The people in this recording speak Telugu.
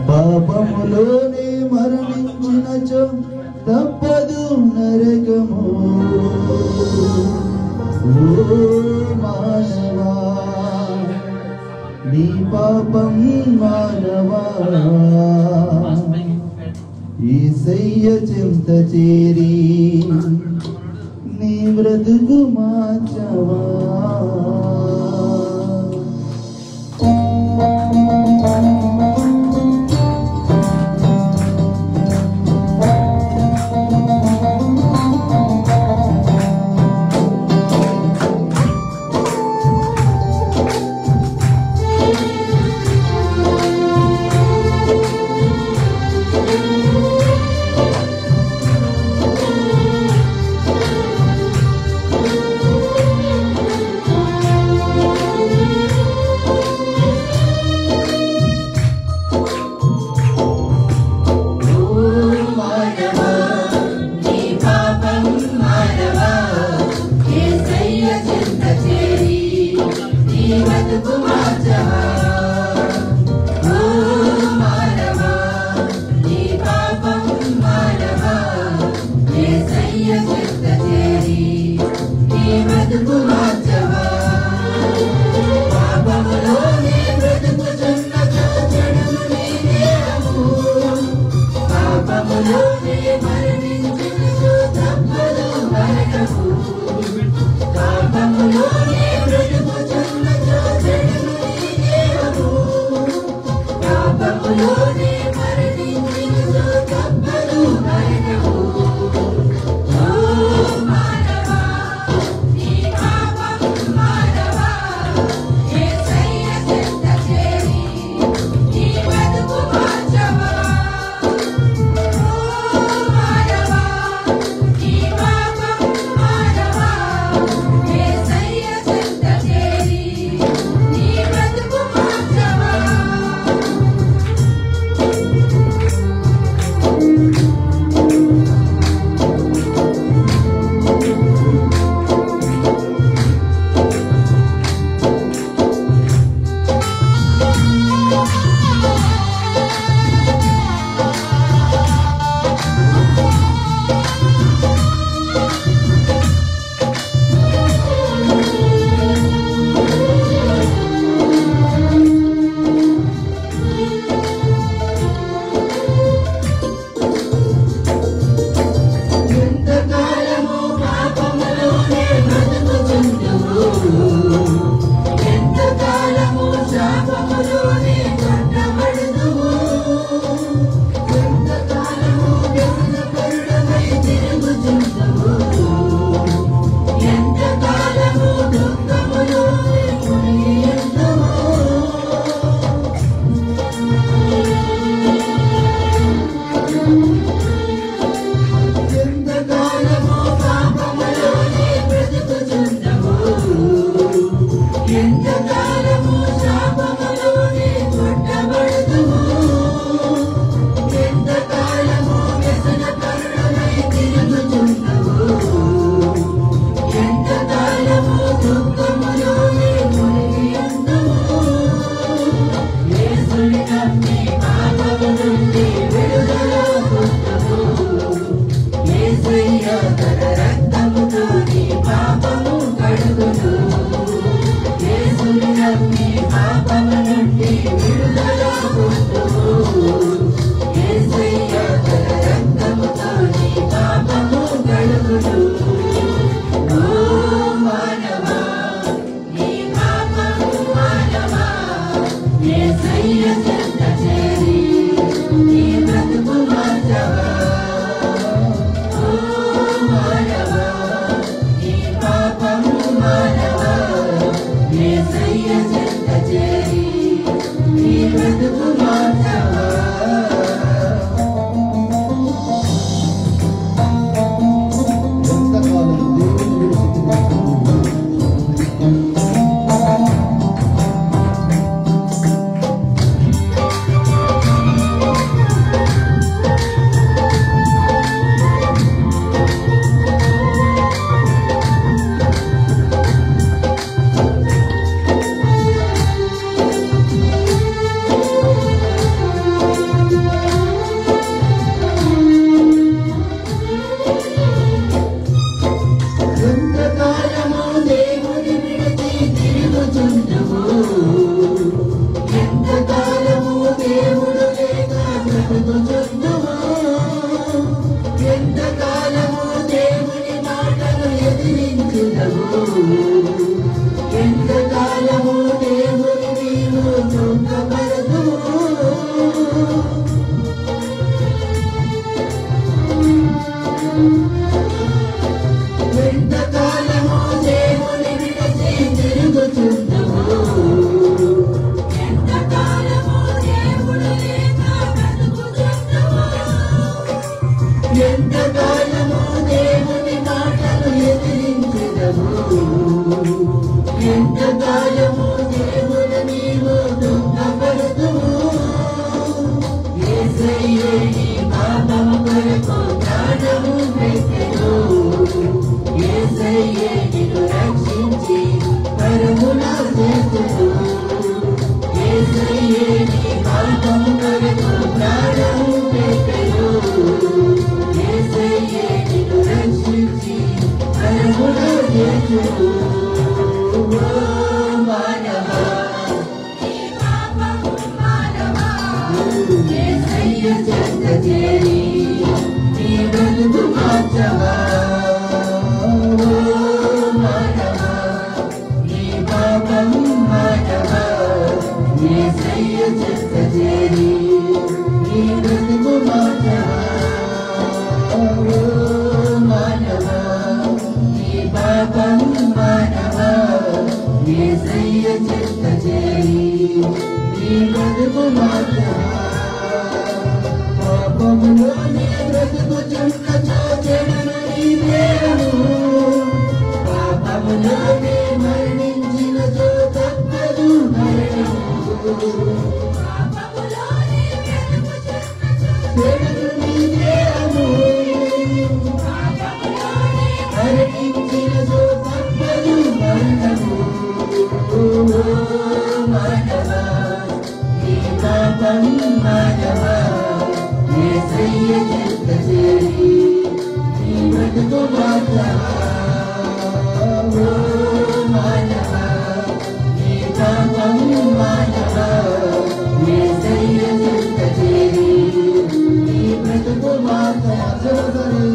పాపములోనే మరణించినచో తప్పదు నరకము. ఓ మానవా నీ పాపం మానవా యేసయ్య చెంత చేరి నీ బ్రతుకు మార్చవా. యేసయ్యే నీ పాపం కొరకు ప్రాణము పెట్టెను యేసయ్యే నిన్ను రక్షించి పరమున చేసెను యేసయ్యే నీ పాపం కొరకు ప్రాణము పెట్టెను యేసయ్యే నిన్ను రక్షించి పరమున చేసెను చేరి నీ బ్రతుకు మార్చవా మానవా నీ పాపం మానవా యేసయ్య చెంత చేరి నీ బ్రతుకు మార్చవా మానవా నీ పాపం మానవా యేసయ్య చెంత చేరి నీ బ్రతుకు మార్చవా పాపములోనే బ్రతుకుచున్న చోచెడును నీ ప్రేమను పాపములోనే మరణించిన చో తప్పదు మరణము చెడును నీ ప్రేమను మరణించిన చో తప్పదు మరణము మానవా నీ పాపం మానవా యేసయ్య చెంత చేరి నీ బ్రతుకు మార్చవా మానవా నీ పాపం మానవా యేసయ్య చెంత చేరి నీ బ్రతుకు మార్చవా